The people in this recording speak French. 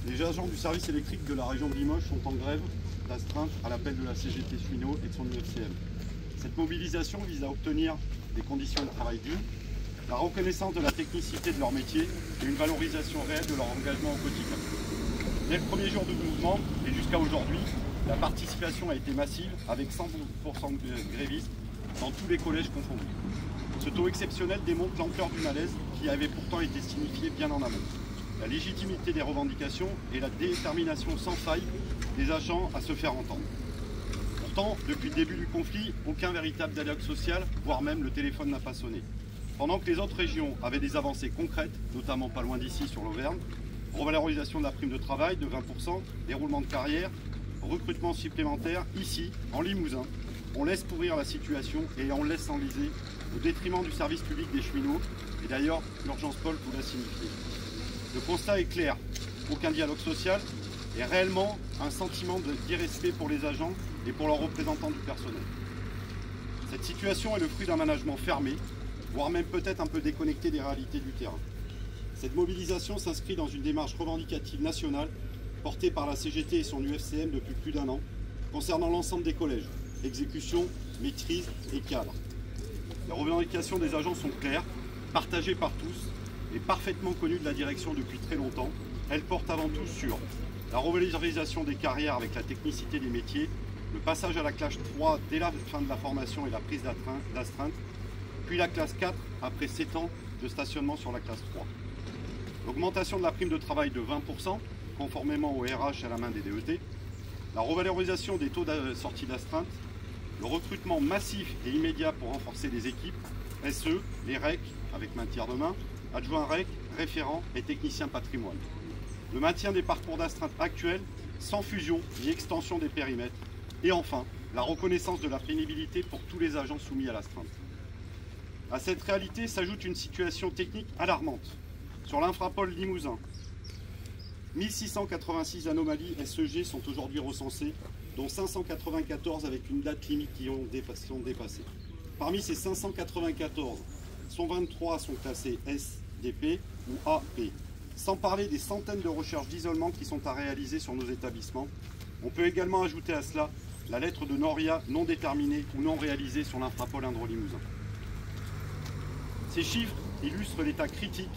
Les agents du service électrique de la région de Limoges sont en grève d'astreinte à l'appel de la CGT Cheminot et de son UFCM. Cette mobilisation vise à obtenir des conditions de travail dignes, la reconnaissance de la technicité de leur métier et une valorisation réelle de leur engagement au quotidien. Dès le premier jour du mouvement et jusqu'à aujourd'hui, la participation a été massive avec 100% de grévistes dans tous les collèges confondus. Ce taux exceptionnel démontre l'ampleur du malaise qui avait pourtant été signifié bien en amont. La légitimité des revendications et la détermination sans faille des agents à se faire entendre. Pourtant, depuis le début du conflit, aucun véritable dialogue social, voire même le téléphone n'a pas sonné. Pendant que les autres régions avaient des avancées concrètes, notamment pas loin d'ici sur l'Auvergne, revalorisation de la prime de travail de 20%, déroulement de carrière, recrutement supplémentaire, ici, en Limousin, on laisse pourrir la situation et on laisse s'enliser au détriment du service public des cheminots. Et d'ailleurs, l'urgence Paul vous l'a signifié. Le constat est clair, aucun dialogue social et réellement un sentiment d'irrespect pour les agents et pour leurs représentants du personnel. Cette situation est le fruit d'un management fermé, voire même peut-être un peu déconnecté des réalités du terrain. Cette mobilisation s'inscrit dans une démarche revendicative nationale portée par la CGT et son UFCM depuis plus d'un an, concernant l'ensemble des collèges, exécution, maîtrise et cadre. Les revendications des agents sont claires, partagées par tous et parfaitement connues de la direction depuis très longtemps. Elles portent avant tout sur la revalorisation des carrières avec la technicité des métiers, le passage à la classe 3 dès la fin de la formation et la prise d'astreinte, puis la classe 4 après 7 ans de stationnement sur la classe 3. L'augmentation de la prime de travail de 20%, conformément au RH à la main des DET, la revalorisation des taux de sortie d'astreinte, le recrutement massif et immédiat pour renforcer les équipes, SE, les REC avec maintien de main, adjoint REC, référent et technicien patrimoine. Le maintien des parcours d'astreinte actuels, sans fusion ni extension des périmètres. Et enfin, la reconnaissance de la pénibilité pour tous les agents soumis à l'astreinte. À cette réalité s'ajoute une situation technique alarmante. Sur l'infrapôle limousin, 1686 anomalies SEG sont aujourd'hui recensées, dont 594 avec une date limite qui sont dépassées. Parmi ces 594, 123 sont classés SDP ou AP. Sans parler des centaines de recherches d'isolement qui sont à réaliser sur nos établissements. On peut également ajouter à cela la lettre de Noria non déterminée ou non réalisée sur l'infrapôle Indre-Limousin. Ces chiffres illustrent l'état critique